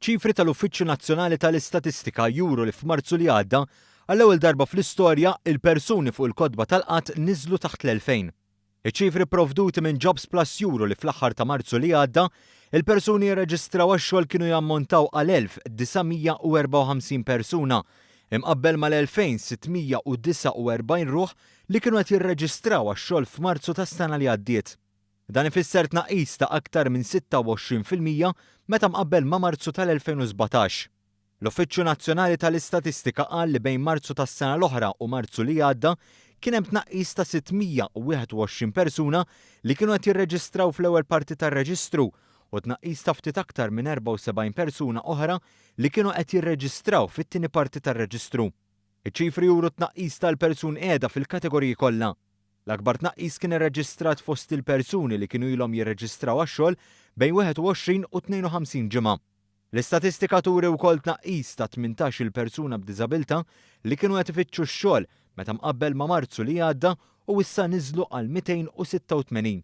ċifri tal-Uffiċċju Nazzjonali tal-Istatistika juru li f'Marzu li għadda għall-ewwel darba fl-istorja il-persuni fuq il-kotba tal-qatt niżlu taħt l-2000. Iċ-ċifri provduti minn Jobs Plus juru li fl-aħħar ta' Marzu li għadda il-persuni jirreġistraw għax-xogħol kienu jammontaw għal 1954 persuna imqabbel mal-2649 ruħ li kienu qed jirreġistraw għax-xogħol f'Marzu tas-sena li għaddiet. Dan ifisser tnaqqis ta' aktar minn 26% meta mqabbel ma' Marzu tal-2017. L-Uffiċċju Nazzjonali tal-Istatistika qal li bejn Marzu tas-sena l-oħra u Marzu li għadda kien hemm tnaqqis ta' 621 persuna li kienu qed jirreġistraw fl-ewwel parti tar-reġistru u tnaqqis ta' ftit aktar minn 74 persuna oħra li kienu qed jirreġistraw fit-tieni parti tar-reġistru. Iċ-ċifri juru tnaqqis tal-persuni qiegħda fil-kategoriji kollha. L-akbar tnaqqis kien irreġistrat fost il-persuni li kienu ilhom jirreġistraw għax-xogħol bejn 21 u 52 ġimgħa. L-istatistika turi wkoll tnaqqis ta' 18-il persuna b'diżabilità li kienu qed ifittxu x-xogħol meta mqabbel ma' Marzu li għadda u issa niżlu għal 286.